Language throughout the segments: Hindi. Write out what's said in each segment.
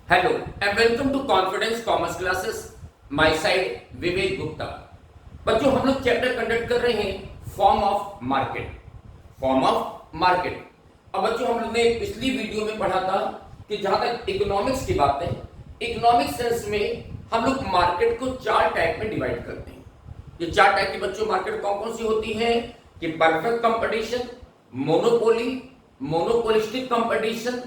Hello and welcome to Confidence Commerce Classes. My side विवेक गुप्ता। बच्चों हम लोग चैप्टर कंडक्ट कर रहे हैं form of market. Form of market. अब बच्चों हम लोग ने पिछली वीडियो में पढ़ा था कि जहां तक इकोनॉमिक्स की बात है, इकोनॉमिक सेंस में हम लोग मार्केट को चार टाइप में डिवाइड करते हैं। ये चार टाइप की बच्चों मार्केट कौन कौन सी होती है कि perfect competition, monopoly, monopolistic competition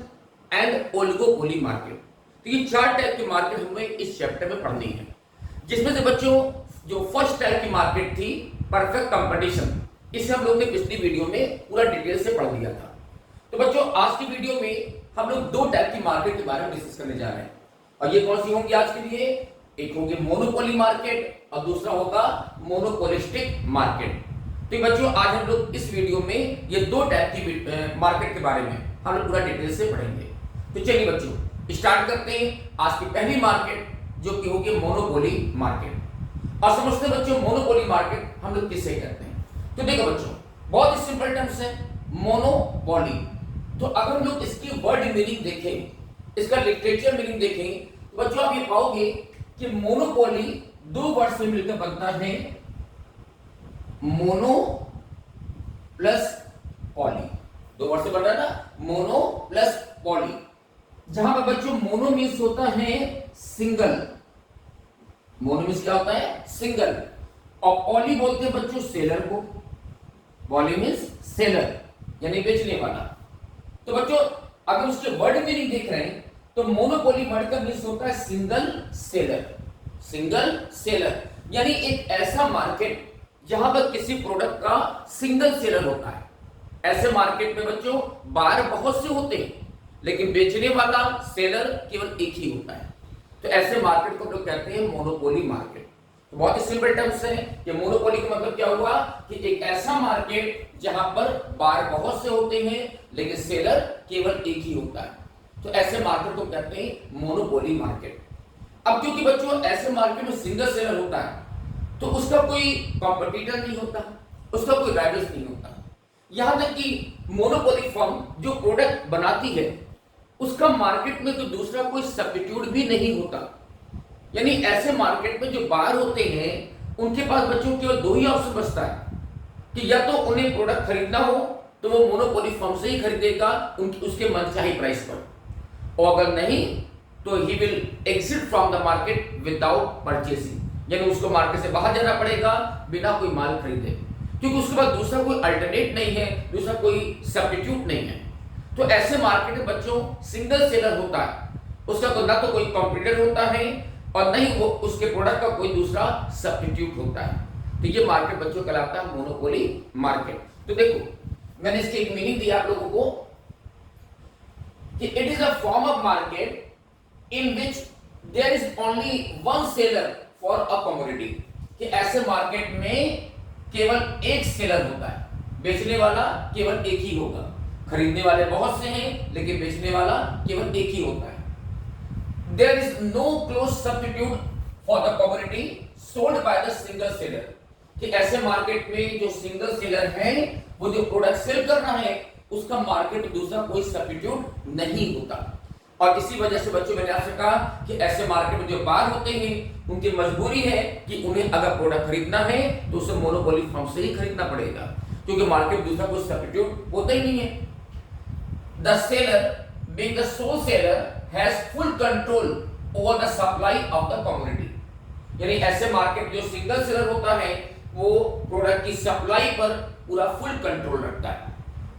and oligopoly market. तो ये चार टाइप की मार्केट हमें इस चैप्टर में पढ़नी है, जिसमें से बच्चों जो फर्स्ट टाइप की मार्केट थी परफेक्ट कंपटीशन, इसे हम लोग ने पिछली वीडियो में पूरा डिटेल से पढ़ लिया था। तो बच्चों आज की वीडियो में हम लोग दो टाइप की मार्केट के बारे में डिस्कस करने जा रहे हैं, और ये कौन सी होंगी आज के लिए? एक होगी मोनोपोली मार्केट और दूसरा होगा मोनोपोलिस्टिक मार्केट। तो बच्चों आज हम लोग इस वीडियो में ये दो टाइप की मार्केट के बारे में हम लोग पूरा डिटेल से पढ़ेंगे। तो चलिए बच्चों स्टार्ट करते हैं आज की पहली मार्केट, जो कि होगी मोनोपोली मार्केट। और समझते हैं बच्चों मोनोपोली मार्केट हम लोग किसे कहते हैं। तो देखो बच्चों बहुत ही सिंपल टर्म्स है मोनोपोली। तो अगर हम लोग इसकी वर्ड मीनिंग देखें, इसका लिटरेचर मीनिंग देखें, तो बच्चों आप ये पाओगे कि मोनोपोली दो वर्ड से मिलकर बनता है मोनो प्लस पॉली। दो वर्ड से बनता है ना, मोनो प्लस पॉली। जहां पर बच्चों मोनो मीन्स होता है सिंगल, मोनो मीन्स क्या होता है? सिंगल। और पॉली बोलते हैं बच्चों सेलर को। पॉली मीन्स सेलर यानी बेचने वाला। तो बच्चों अगर उसके वर्ड मीनिंग देख रहे हैं तो मोनोपोली वर्ड का मीन्स होता है सिंगल सेलर। सिंगल सेलर यानी एक ऐसा मार्केट जहां पर किसी प्रोडक्ट का सिंगल सेलर होता है। ऐसे मार्केट में बच्चों बायर बहुत से होते हैं, लेकिन बेचने वाला सेलर केवल एक ही होता है। तो ऐसे मार्केट को लोग कहते हैं मोनोपोली मार्केट। तो बहुत ही सिंपल टर्म्स है कि मोनोपोली का मतलब क्या हुआ कि एक ऐसा मार्केट जहां पर बायर बहुत से होते हैं लेकिन सेलर केवल एक ही होता है। तो ऐसे मार्केट को कहते हैं मोनोपोली मार्केट। अब क्योंकि बच्चों ऐसे मार्केट में सिंगल सेलर होता है तो उसका कोई कॉम्पिटिटर नहीं होता, उसका कोई राइवल्स नहीं होता। यहां तक कि मोनोपोली फर्म जो प्रोडक्ट बनाती है उसका मार्केट में तो दूसरा कोई सब्स्टिट्यूट भी नहीं होता। यानी ऐसे मार्केट में जो बायर होते हैं उनके पास बच्चों केवल दो ही ऑप्शन बचता है कि या तो उन्हें प्रोडक्ट खरीदना हो तो वो मोनोपोली फर्म से ही खरीदेगा उसके मनचाही प्राइस पर, और अगर नहीं तो he will exit from the market without purchasing, यानी उसको मार्केट से बाहर जाना पड़ेगा बिना कोई माल खरीदे, क्योंकि उसके पास दूसरा कोई अल्टरनेट नहीं है, दूसरा कोई सब्स्टिट्यूट नहीं है। तो ऐसे मार्केट में बच्चों सिंगल सेलर होता है, उसका तो ना तो कोई कॉम्पिटिटर होता है और नहीं वो उसके प्रोडक्ट का कोई दूसरा सब्स्टिट्यूट होता है। तो ये मार्केट बच्चों कहलाता है मोनोपोली मार्केट। तो देखो मैंने इसकी एक मीनिंग दिया आप लोगों को कि it is a form of market in which there is only one seller for a commodity. कि ऐसे मार्केट में केवल एक सेलर होता है, बेचने वाला केवल एक ही होगा। खरीदने वाले बहुत से हैं लेकिन बेचने वाला केवल एक ही होता है। There is no close substitute for the commodity sold by the single seller। कि ऐसे मार्केट में जो सिंगल सेलर है वो जो प्रोडक्ट सेल कर रहा है उसका मार्केट में दूसरा कोई सब्स्टिट्यूट नहीं होता। और इसी वजह से बच्चों मैंने आपसे कहा कि ऐसे मार्केट में जो बायर होते हैं उनकी मजबूरी है कि उन्हें अगर प्रोडक्ट खरीदना है तो उसे मोनोपोली फर्म से ही खरीदना पड़ेगा, क्योंकि मार्केट में दूसरा कोई सब्स्टिट्यूट होता ही नहीं है। The seller, being the sole seller, has full control over the supply of the commodity। यानी ऐसे मार्केट जो सिंगल सेलर होता है वो प्रोडक्ट की सप्लाई पर पूरा फुल कंट्रोल रखता है।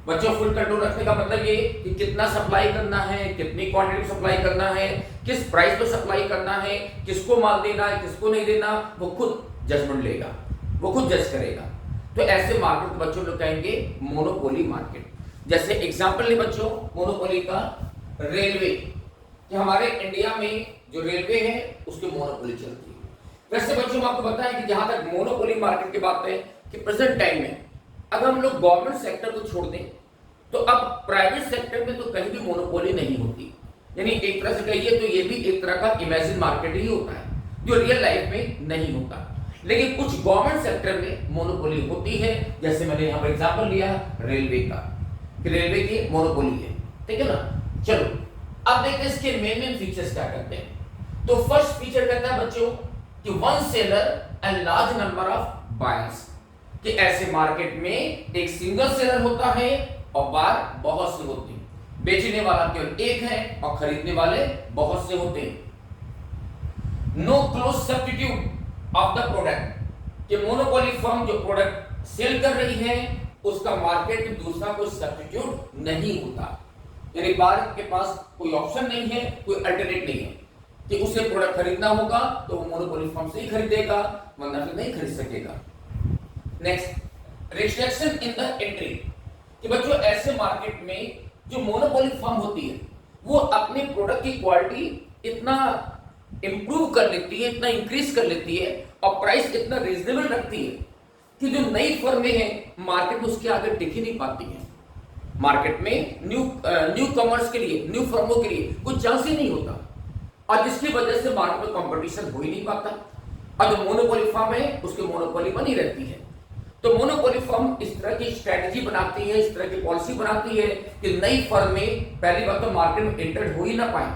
बच्चों फुल कंट्रोल रखने का मतलब ये कि कितना सप्लाई करना है, कितनी क्वांटिटी सप्लाई करना है, किस प्राइस पर सप्लाई करना है, किसको माल देना है, किसको नहीं देना, वो खुद जजमेंट लेगा, वो खुद जज करेगा। तो ऐसे मार्केट को बच्चों लोग कहेंगे मोनोपोली मार्केट। जैसे एग्जांपल ले बच्चों मोनोपोली का रेलवे, कि हमारे इंडिया में जो रेलवे है उसकी मोनोपोली चलती है। वैसे बच्चों मैं आपको बताएं कि जहां तक मोनोपोली मार्केट की बात है कि प्रेजेंट टाइम में अगर हम लोग गवर्नमेंट सेक्टर को छोड़ दें तो अब प्राइवेट सेक्टर में तो कहीं भी मोनोपोली नहीं होती। यानी एक तरह से कहिए तो ये भी एक तरह का इमेजिन मार्केट ही होता है जो रियल लाइफ में नहीं होता। लेकिन कुछ गवर्नमेंट सेक्टर में मोनोपोली होती है, जैसे मैंने यहाँ पर एग्जाम्पल लिया रेलवे का, रेलवे की मोनोपोली है, ठीक है ना। चलो अब देखते हैं इसके मेन फीचर्स क्या करते हैं। तो फर्स्ट फीचर कहता है बच्चों कि one seller and large number of buyers, कि ऐसे मार्केट में एक सिंगल सेलर होता है और बायर बहुत से होते हैं। बेचने वाला केवल एक है और खरीदने वाले बहुत से होते हैं। No close substitute of the product, कि मोनोपोली फर्म जो प्रोडक्ट सेल कर रही है उसका मार्केट में दूसरा कोई सब्स्टिट्यूट नहीं होता, यानी बायर के पास कोई ऑप्शन नहीं है, कोई अल्टरनेट नहीं है कि उसे प्रोडक्ट खरीदना होगा तो वो मोनोपोली फर्म से ही खरीदेगा, वरना फिर नहीं खरीद सकेगा। Next, restriction in the entry, कि बच्चों ऐसे मार्केट में जो मोनोपोली फर्म होती है वो अपने प्रोडक्ट की क्वालिटी इतना इंप्रूव कर लेती है, इतना इंक्रीज कर लेती है और प्राइस इतना रीजनेबल रखती है कि जो नई फर्में हैं मार्केट में उसके आगे टिक ही नहीं पाती हैं। मार्केट में न्यू कमर्स के लिए, न्यू फर्मों के लिए कुछ चांस ही नहीं होता और जिसकी वजह से मार्केट में कंपटीशन हो ही नहीं पाता। और जो मोनोपोली फर्म है उसकी मोनोपोली बनी रहती है। तो मोनोपोली फर्म इस तरह की स्ट्रेटजी बनाती है, इस तरह की पॉलिसी बनाती है कि नई फर्म में पहली बात तो मार्केट में एंटर हो ही ना पाए,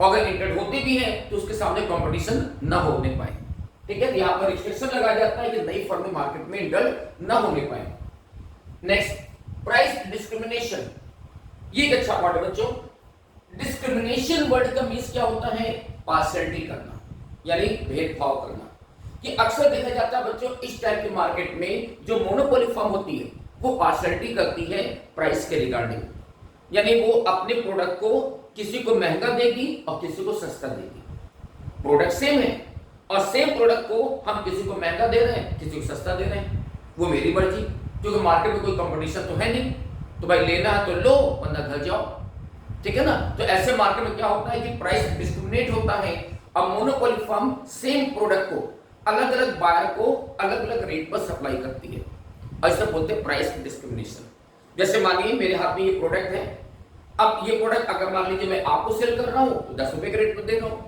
अगर एंटर होते भी हैं तो उसके सामने कंपटीशन ना होने पाए। ठीक है, यहाँ पर रिस्ट्रिक्शन लगाया जाता है कि नई फर्म मार्केट में एंटर ना होने पाए। नेक्स्ट, प्राइस डिस्क्रिमिनेशन, ये एक अच्छा पार्ट है बच्चों। डिस्क्रिमिनेशन वर्ड का मीन्स क्या होता है? पार्शियलिटी करना, यानी भेदभाव करना। कि अक्सर देखा जाता है बच्चों इस टाइप के मार्केट में जो मोनोपोली फर्म होती है वो पार्शियलिटी करती है प्राइस के रिगार्डिंग, यानी वो अपने प्रोडक्ट को किसी को महंगा देगी और किसी को सस्ता देगी। प्रोडक्ट सेम है और सेम प्रोडक्ट को हम किसी को महंगा दे रहे हैं, किसी को सस्ता दे रहे हैं, वो मेरी मर्जी, क्योंकि मार्केट में कोई कंपटीशन तो है नहीं। तो भाई लेना है तो लो वरना घर जाओ, ठीक है ना। तो ऐसे मार्केट में क्या होता है कि प्राइस डिस्क्रिमिनेट होता है और मोनोपोली फर्म सेम प्रोडक्ट को अलग अलग बायर को अलग अलग रेट पर सप्लाई करती है और इसे बोलते हैं प्राइस डिस्क्रिमिनेशन। जैसे मानिए मेरे हाथ में ये प्रोडक्ट है, अब ये प्रोडक्ट अगर मान लीजिए मैं आपको सेल कर रहा हूं तो 10 रुपए के रेट पर दे रहा हूं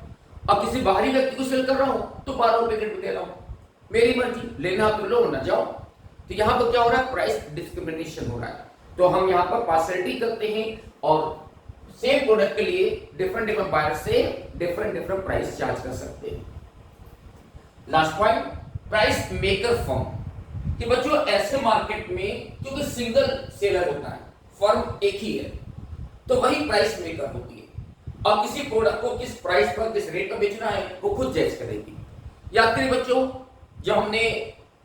और किसी बाहरी व्यक्ति को सेल कर रहा हूं तो 12 रुपए के रेट पर दे रहा हूं, मेरी मर्जी, लेना तो लो ना जाओ। तो यहां पर क्या हो रहा है? प्राइस डिस्क्रिमिनेशन हो रहा है। तो हम यहां पर पार्शियलिटी करते हैं और सेम प्रोडक्ट के लिए डिफरेंट बायर से डिफरेंट प्राइस चार्ज कर सकते हैं। Last point, price maker firm, कि बच्चों ऐसे मार्केट में क्योंकि सिंगल सेलर होता है, फर्म एक ही है, तो वही प्राइस मेकर होती है और किसी प्रोडक्ट को किस प्राइस पर किस रेट पर बेचना है वो खुद जज करेगी। याद करिए बच्चों, जब हमने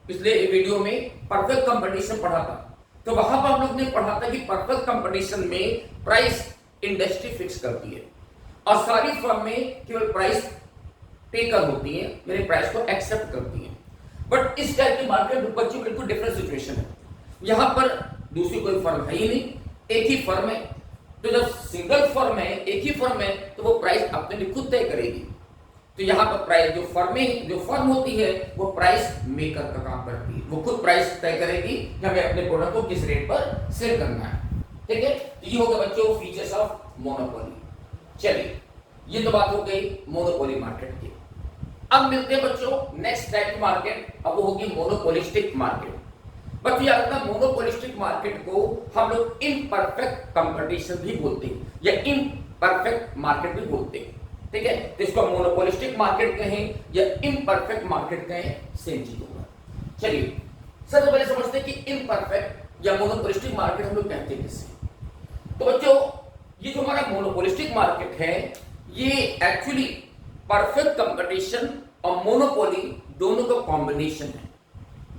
पिछले वीडियो में परफेक्ट कंपटीशन पढ़ा था तो वहां पर हम लोग ने पढ़ा था कि परफेक्ट कंपटीशन में प्राइस इंडस्ट्री फिक्स करती है और सारी फर्म में केवल प्राइस टेकर होती है, मेरे प्राइस को एक्सेप्ट करती है। बट इस टाइप की मार्केट में बच्चों बिल्कुल डिफरेंट सिचुएशन है। यहां पर दूसरी कोई फर्म है ही नहीं, एक ही फर्म है। तो जब सिंगल फर्म है, एक ही फर्म है, तो वो प्राइस अपने लिए खुद तय करेगी। तो यहाँ पर प्राइस जो फर्म होती है वो प्राइस मेकर का काम करती है, वो खुद प्राइस तय करेगी कि हमें अपने प्रोडक्ट को किस रेट पर सेल करना है। ठीक है, तो ये होगा बच्चों फीचर्स ऑफ मोनोपोली। चलिए, ये तो बात हो गई मोनोपोली मार्केट की। अब मिलते हैं बच्चों नेक्स्ट टाइप की मार्केट, अब वो होगी मोनोपोलिस्टिक मार्केट। बच्चों याद रखना, मोनोपोलिस्टिक मार्केट को हम लोग इम्परफेक्ट कंपटीशन भी बोलते हैं या इम्परफेक्ट मार्केट भी बोलते हैं। ठीक है, तो इसको मोनोपोलिस्टिक मार्केट कहें या इम्परफेक्ट मार्केट कहें, सेम चीज होगा। चलिए सबसे पहले समझते हैं कि इम्परफेक्ट या मोनोपोलिस्टिक मार्केट हम लोग कहते हैं किससे। तो बच्चों ये जो हमारा मोनोपोलिस्टिक मार्केट है ये एक्चुअली परफेक्ट कंपटीशन और मोनोपोली दोनों का कॉम्बिनेशन है,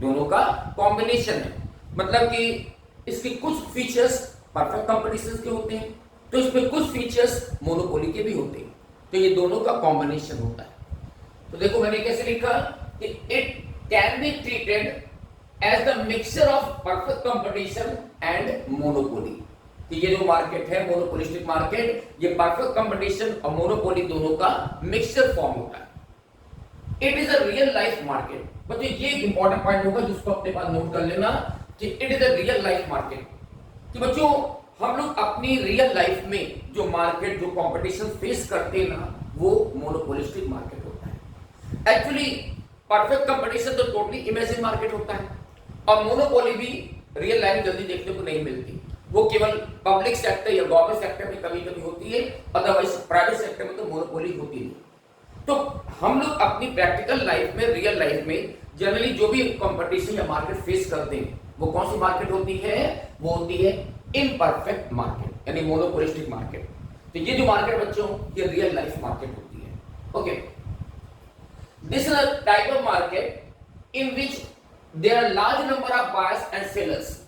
दोनों का कॉम्बिनेशन है। मतलब कि इसके कुछ फीचर्स परफेक्ट कंपटीशन के होते हैं तो इसमें कुछ फीचर्स मोनोपोली के भी होते हैं, तो ये दोनों का कॉम्बिनेशन होता है। तो देखो मैंने कैसे लिखा कि it can be treated as the mixture of perfect competition and monopoly. तो ये जो मार्केट है मोनोपोलिस्टिक मार्केट, ये परफेक्ट कंपटीशन और मोनोपोली दोनों का मिक्सचर फॉर्म होता है। It is a real life market. बच्चों ये एक इंपॉर्टेंट पॉइंट होगा जिसको अपने पास नोट कर लेना कि it is a real life market. कि बच्चों हम लोग अपनी रियल लाइफ में जो मार्केट जो कंपटीशन फेस करते हैं ना वो मोनोपोलिस्टिक मार्केट होता है। एक्चुअली परफेक्ट कंपटीशन तो टोटली इमेजिन मार्केट होता है और मोनोपोली भी रियल लाइफ जल्दी देखने को नहीं मिलती, वो केवल पब्लिक सेक्टर या गवर्नमेंट सेक्टर में कभी कभी होती है, अदरवाइज प्राइवेट सेक्टर में तो मोनोपोली होती नहीं। तो हम लोग अपनी प्रैक्टिकल लाइफ में, रियल लाइफ में जनरली जो भी कंपटीशन या मार्केट फेस करते हैं वो कौन सी मार्केट होती है? वो होती है इम्परफेक्ट मार्केट, यानी मोनोपोलिस्टिक मार्केट। तो ये जो मार्केट बच्चों, ये रियल लाइफ मार्केट होती है। Okay, this is a type of market in which there are large number of buyers and sellers.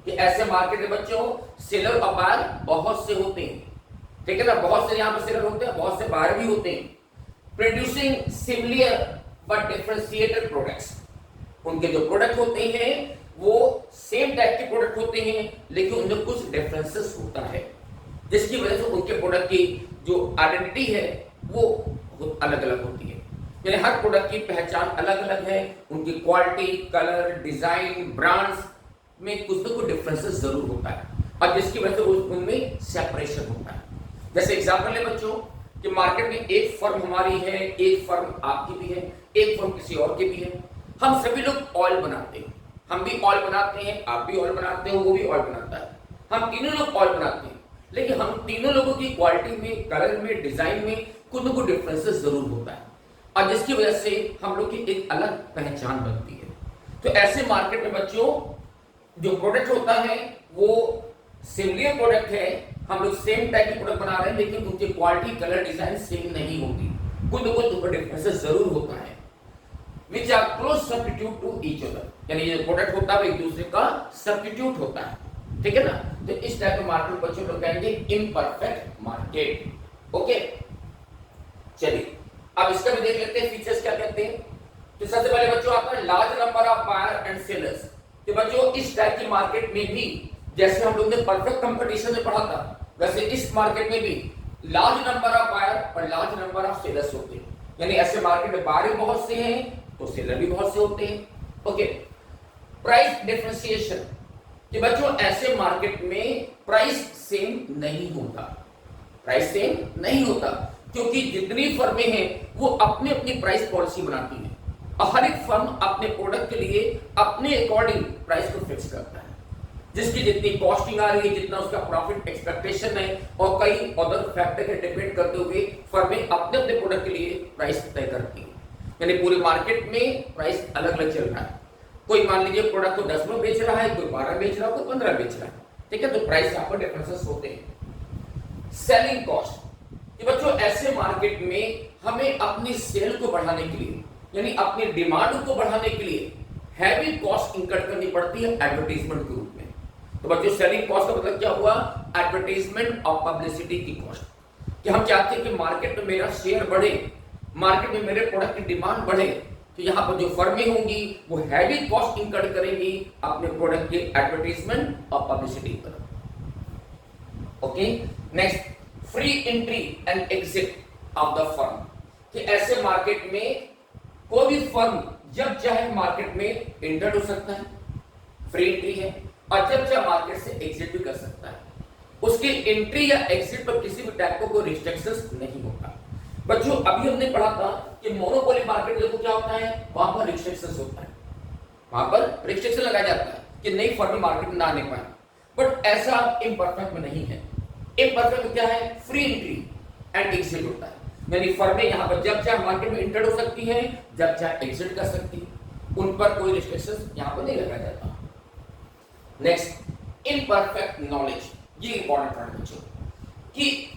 कि ऐसे मार्केट में बच्चों सेलर और बायर बहुत से होते हैं, ठीक है ना, बहुत से यहाँ पे सेलर होते हैं, बहुत से बायर भी होते हैं। Producing similar but differentiated products, उनके जो प्रोडक्ट होते हैं वो सेम टाइप के प्रोडक्ट होते हैं, लेकिन उनमें कुछ डिफरेंसेस होता है, जिसकी वजह से उनके प्रोडक्ट की जो आइडेंटिटी है वो अलग अलग होती है। यानी हर प्रोडक्ट की पहचान अलग अलग है, उनकी क्वालिटी, कलर, डिजाइन, ब्रांड्स में कुछ ना कुछ डिफरेंसेस जरूर होता है, और जिसकी वजह से उनमें सेपरेशन होता है। जैसे एग्जांपल ले बच्चों कि मार्केट में एक फर्म हमारी है, एक फर्म आपकी भी है, एक फर्म किसी और की भी है। हम सभी लोग ऑयल बनाते हैं, हम भी ऑयल बनाते हैं, आप भी ऑयल बनाते हो, वो भी ऑयल बनाता है, हम तीनों लोग ऑयल बनाते हैं, लेकिन हम तीनों लोगों की क्वालिटी में, कलर में, डिजाइन में कुछ ना कुछ डिफरेंसेस जरूर होता है, और जिसकी वजह से हम लोग की एक अलग पहचान बनती है। तो ऐसे मार्केट में बच्चों जो प्रोडक्ट होता है वो सिमिलर प्रोडक्ट है, हम लोग सेम टाइप की प्रोडक्ट बना रहे हैं, लेकिन उनकी क्वालिटी, कलर, डिजाइन सेम नहीं होती, कुछ ना कुछ डिफरेंसेस जरूर होता है, which are close substitute to each other, यानी ये प्रोडक्ट होता है एक दूसरे का सब्स्टिट्यूट होता है, ठीक है ना। तो इस टाइप के मार्केट बच्चों लोग कहेंगे इम्परफेक्ट मार्केट। ओके, चलिए अब इसका भी देख लेते हैं फीचर्स क्या कहते हैं। तो सबसे पहले बच्चों आपका large number of buyer and sellers. तो बच्चों इस टाइप की मार्केट में भी जैसे हम लोग ने परफेक्ट कंपटीशन में पढ़ा था, वैसे इस मार्केट में भी लार्ज नंबर ऑफ बायर और लार्ज नंबर ऑफ सेलर्स होते हैं, यानी ऐसे मार्केट में बायर भी बहुत से हैं तो सेलर भी बहुत से होते हैं। ओके, प्राइस डिफरेंशिएशन कि बच्चों ऐसे मार्केट में प्राइस सेम नहीं होता, प्राइस सेम नहीं होता, क्योंकि जितनी फर्में हैं वो अपनी अपनी प्राइस पॉलिसी बनाती हैं, और हर एक फर्म अपने प्रोडक्ट के लिए अपने अकॉर्डिंग प्राइस को फिक्स करता है, जिसकी जितनी कॉस्टिंग आ रही है, जितना उसका प्रॉफिट एक्सपेक्टेशन है, और कई अदर फैक्टर के डिपेंड करते हुए फर्में अपने अपने प्रोडक्ट के लिए प्राइस तय करती है। यानी पूरे मार्केट में प्राइस अलग अलग चल रहा है, कोई मान लीजिए प्रोडक्ट को 10 में बेच रहा है, कोई 12 बेच रहा है, कोई 15 बेच रहा है, ठीक है, तो प्राइस यहाँ पर डिफरेंसेस होते हैं। सेलिंग कॉस्ट कि बच्चों ऐसे मार्केट में हमें अपनी सेल को बढ़ाने के लिए, यानी अपनी डिमांड को बढ़ाने के लिए हैवी कॉस्ट इंकर करनी पड़ती है एडवर्टाइजमेंट के रूप में। तो बच्चों सेलिंग कॉस्ट का मतलब क्या हुआ? एडवर्टाइजमेंट और पब्लिसिटी की कॉस्ट, कि हम चाहते हैं कि मार्केट में मेरा शेयर बढ़े, मार्केट में मेरे प्रोडक्ट की डिमांड बढ़े, तो यहाँ पर जो फर्में होंगी वो हैवी कॉस्ट इंकर करेंगी अपने प्रोडक्ट के एडवर्टाइजमेंट और पब्लिसिटी पर। Okay, next free entry and exit of the firm, कि ऐसे मार्केट में कोई भी फर्म जब चाहे मार्केट में एंटर हो सकता है, फ्री एंट्री है, और जब चाहे मार्केट से एग्जिट भी कर सकता है। उसकी एंट्री या एग्जिट पर किसी भी टाइप का कोई रिस्ट्रिक्शंस नहीं होता। बच्चों अभी हमने पढ़ा था कि मोनोपोली मार्केट देखो क्या होता है, वहां पर रिस्ट्रिक्शंस होता है, वहां पर रिस्ट्रिक्शन लगाया जाता है कि नई फर्म मार्केट में ना आने पाए, बट ऐसा इम्परफेक्ट में नहीं है। इम्परफेक्ट में क्या है? फ्री एंट्री एंड एग्जिट होता है, यानी फर्में यहाँ पर जब चाहे मार्केट में एंटर हो सकती है, जब चाहे एग्जिट कर सकती है, उन पर कोई रिस्ट्रिक्शन यहाँ पर नहीं लगाया जाता। नेक्स्ट इम्परफेक्ट नॉलेज, ये इंपॉर्टेंट पॉइंट बच्चों, कि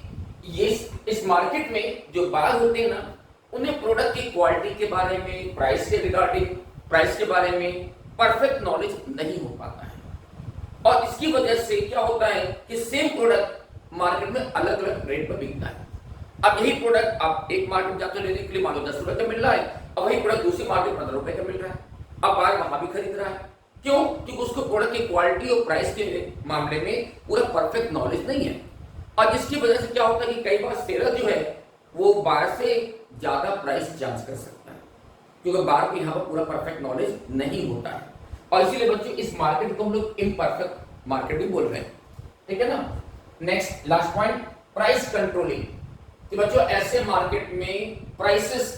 ये इस मार्केट में जो बायर होते हैं ना, उन्हें प्रोडक्ट की क्वालिटी के बारे में, प्राइस के रिगार्डिंग, प्राइस के बारे में परफेक्ट नॉलेज नहीं हो पाता है, और इसकी वजह से क्या होता है कि सेम प्रोडक्ट मार्केट में अलग अलग रेट पर बिकता है। अब यही प्रोडक्ट आप एक मार्केट जाते लेने के लिए मान लो 10 रुपए का मिल रहा है, अब वही प्रोडक्ट दूसरी मार्केट 15 रुपए का मिल रहा है, अब बायर वहां भी खरीद रहा है। क्यों? क्योंकि उसको प्रोडक्ट की क्वालिटी और प्राइस के मामले में पूरा परफेक्ट नॉलेज नहीं है, और जिसकी वजह से क्या होता है कि कई बार सेलर जो है वो बायर से ज्यादा प्राइस चार्ज कर सकता है, क्योंकि बायर को यहाँ पर पूरा परफेक्ट नॉलेज नहीं होता है, और इसीलिए बच्चों इस मार्केट को हम लोग इम्परफेक्ट मार्केट भी बोल रहे हैं, ठीक है ना। Next last point, price controlling, कि बच्चों ऐसे मार्केट में प्राइसेस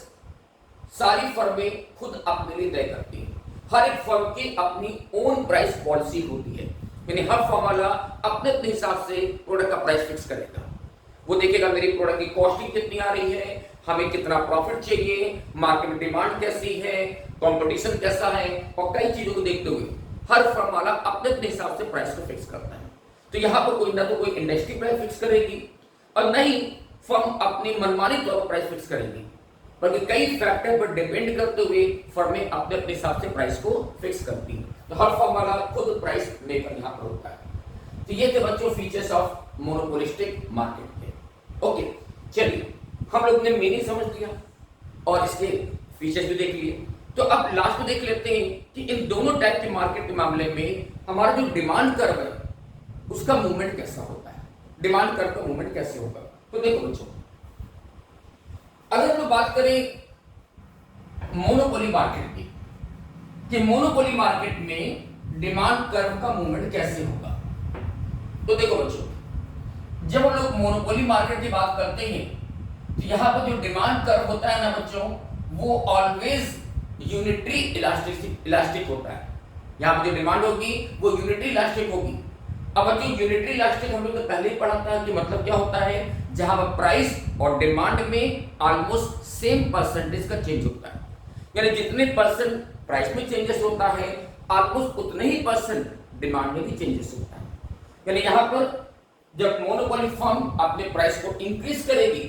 सारी फर्में खुद अपने लिए तय करती हैं, हर एक फर्म की अपनी ओन प्राइस पॉलिसी होती है, यानी हर फर्म वाला अपने अपने हिसाब से प्रोडक्ट का प्राइस फिक्स करेगा। वो देखेगा मेरी प्रोडक्ट की कॉस्टिंग कितनी आ रही है, हमें कितना प्रॉफिट चाहिए, मार्केट में डिमांड कैसी है, कंपटीशन कैसा है, और कई चीजों को देखते हुए हर फर्म वाला अपने अपने हिसाब से प्राइस को फिक्स करता है। तो यहाँ पर कोई ना तो कोई इंडस्ट्री प्राइस फिक्स करेगी और न ही फर्म अपनी मनमानी तौर पर प्राइस फिक्स करेगी, बल्कि कई फैक्टर पर डिपेंड करते हुए फर्में अपने अपने हिसाब से प्राइस को फिक्स करती है। तो हर फर्म वाला खुद प्राइस मेकर यहाँ पर होता है। तो ये थे बच्चों फीचर्स ऑफ मोनोपोलिस्टिक मार्केट के। ओके, चलिए हम लोग ने मीनिंग समझ लिया और इसके फीचर्स भी देख लिए। तो अब लास्ट में देख लेते हैं कि इन दोनों टाइप के मार्केट के मामले में हमारा जो डिमांड कर्व है उसका मूवमेंट कैसा होता है, डिमांड कर्व का मूवमेंट कैसे होगा। तो देखो बच्चों, अगर हम लोग बात करें मोनोपोली मार्केट की कि मोनोपोली मार्केट में डिमांड कर्व का मूवमेंट कैसे होगा, तो देखो बच्चों, जब हम लोग मोनोपोली मार्केट की बात करते हैं तो यहां पर जो डिमांड कर्व होता है ना बच्चों, वो ऑलवेज यूनिटरी इलास्टिक होता है। यहां पर जो डिमांड होगी वो यूनिटरी इलास्टिक होगी। अब बच्चों यूनिटरी इलास्टिक हम लोग तो पहले ही पढ़ा था कि मतलब क्या होता है, जहां पर प्राइस और डिमांड में ऑलमोस्ट सेम परसेंटेज का चेंज होता है, यानी जितने परसेंट प्राइस में चेंजेस होता है ऑलमोस्ट उतने ही परसेंट डिमांड में भी चेंजेस होता है। यानी यहां पर जब मोनोपोली फर्म अपने प्राइस को इंक्रीज करेगी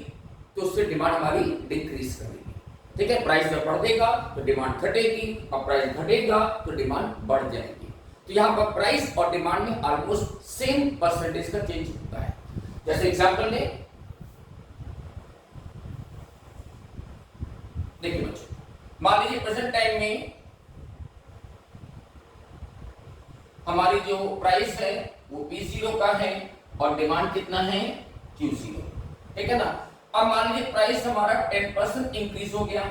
तो उससे डिमांड हमारी डिक्रीज करेगी। ठीक है, प्राइस जब बढ़ेगा तो डिमांड घटेगी और प्राइस घटेगा तो डिमांड बढ़ जाएगी। तो यहाँ पर प्राइस और डिमांड में ऑलमोस्ट सेम परसेंटेज का चेंज होता है। जैसे एग्जांपल ले, देखिए बच्चों, मान लीजिए प्रेजेंट टाइम में हमारी जो प्राइस है वो P0 का है और डिमांड कितना है Q0। ठीक है ना। अब मान लीजिए प्राइस हमारा 10% इंक्रीज हो गया,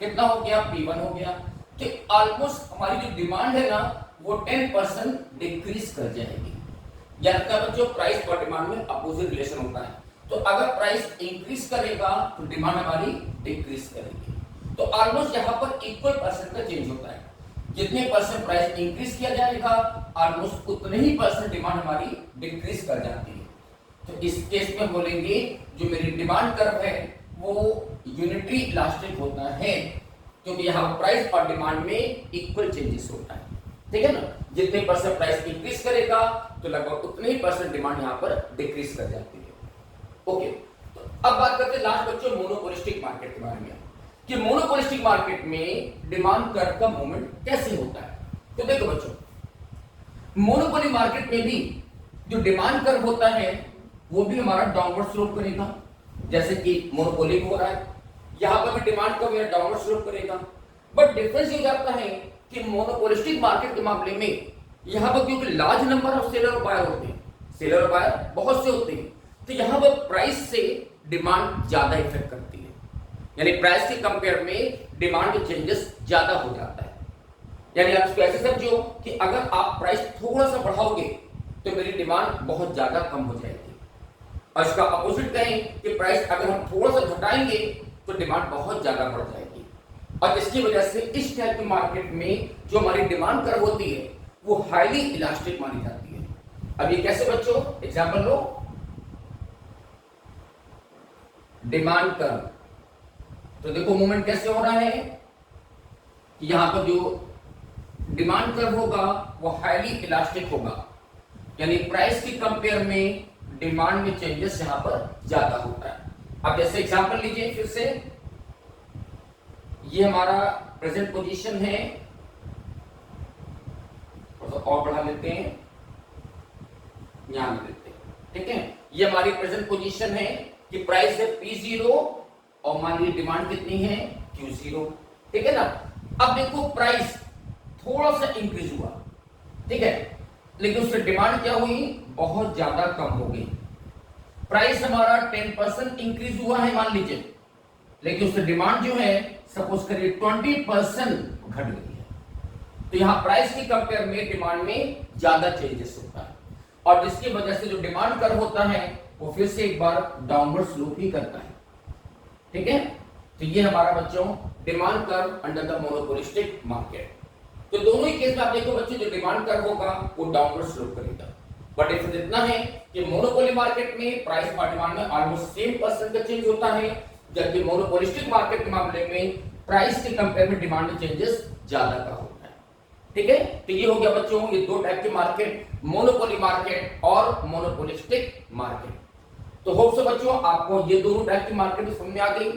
कितना हो गया, P1 हो गया, कि ऑलमोस्ट हमारी जो डिमांड है ना वो 10% डिक्रीज कर जाएगी। यानी क्या बच्चों, प्राइस और डिमांड में अपोजिट रिलेशन होता है। तो अगर प्राइस इंक्रीज करेगा तो डिमांड हमारी डिक्रीज करेगी। तो ऑलमोस्ट यहाँ पर इक्वल परसेंट का चेंज होता है। जितने परसेंट प्राइस इंक्रीज किया जाएगा ऑलमोस्ट उतने ही परसेंट डिमांड हमारी डिक्रीज कर जाती है। तो इस केस में बोलेंगे जो मेरी डिमांड कर्व है वो यूनिटरी इलास्टिक होता है, क्योंकि यहाँ प्राइस और डिमांड में इक्वल चेंजेस होता है। ठीक है ना। जितने परसेंट प्राइस इंक्रीज करेगा तो लगभग उतने ही परसेंट डिमांड यहाँ पर डिक्रीज कर जाती है। ओके, तो अब बात करते हैं लास्ट बच्चों मोनोपोलिस्टिक मार्केट के बारे में कि मोनोपोलिस्टिक मार्केट में डिमांड कर्व का मूवमेंट कैसे होता है। तो देखो बच्चों, मोनोपोली मार्केट में भी जो डिमांड कर्व होता है वो भी हमारा डाउनवर्ड स्लोप करेगा, जैसे कि मोनोपोली में हो रहा है। यहां पर भी डिमांड कर्व डाउनवर्ड स्लोप करेगा। बट डिफरेंस ये जाता है कि मोनोपोलिस्टिक मार्केट के मामले में यहां पर क्योंकि लार्ज नंबर ऑफ सेलर और बायर होते हैं, सेलर और बायर बहुत से होते हैं, तो यहां पर प्राइस से डिमांड ज्यादा इफेक्ट करती है। यानी प्राइस के कंपेयर में डिमांड में चेंजेस ज्यादा हो जाता है। यानी आप इसको ऐसे समझो कि अगर आप प्राइस थोड़ा सा बढ़ाओगे तो मेरी डिमांड बहुत ज्यादा कम हो जाएगी, और इसका अपोजिट कहें कि प्राइस अगर हम थोड़ा सा घटाएंगे तो डिमांड बहुत ज्यादा बढ़ जाएगी। और इसकी वजह से इस टाइप की मार्केट में जो हमारी डिमांड कर्व होती है वो हाईली इलास्टिक मानी जाती है। अब ये कैसे बच्चों, एग्जांपल लो, डिमांड कर्व। तो देखो मूवमेंट कैसे हो रहा है कि यहां पर जो डिमांड कर्व होगा वो हाईली इलास्टिक होगा, यानी प्राइस की कंपेयर में डिमांड में चेंजेस यहां पर ज्यादा होता है। अब जैसे एग्जांपल लीजिए फिर से, ये हमारा प्रेजेंट पोजीशन है, और बढ़ा लेते हैं, यहां ले लेते हैं। ठीक है, ये हमारी प्रेजेंट पोजीशन है कि प्राइस है P0 और मान लीजिए डिमांड कितनी है Q0। ठीक है ना। अब देखो प्राइस थोड़ा सा इंक्रीज हुआ, ठीक है, लेकिन उससे डिमांड क्या हुई, बहुत ज्यादा कम हो गई। प्राइस हमारा 10% इंक्रीज हुआ है मान लीजिए, लेकिन उससे डिमांड जो है सपोज करिए 20% घट गई है। तो यहां प्राइस की कंपेयर में डिमांड में ज्यादा चेंजेस होता है, और जिसकी वजह से जो डिमांड कर्व होता है वो फिर से एक बार डाउनवर्ड स्लोप ही करता है। ठीक है, तो ये हमारा बच्चों demand curve under the monopolistic market. तो दोनों ही केस में आप देखो बच्चों, जो डिमांड कर्व होगा वो डाउनवर्ड स्लोप करेगा। बट डिफरेंस इतना है कि मोनोपोली मार्केट में प्राइस और डिमांड में ऑलमोस्ट सेम परसेंट का चेंज होता है, जबकि मोनोपोलिस्टिक मार्केट के मामले में प्राइस के कंपेयर में डिमांड में चेंजेस ज्यादा का होता है। ठीक है, तो ये हो गया बच्चों ये दो टाइप के मार्केट, मोनोपोली मार्केट और मोनोपोलिस्टिक मार्केट। तो होप सो बच्चों आपको ये दोनों टाइप की मार्केट समझ में आ गई।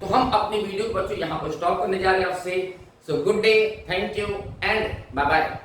तो हम अपने वीडियो को बच्चों यहाँ पर स्टॉप करने जा रहे हैं आपसे। So good day, thank you and bye bye.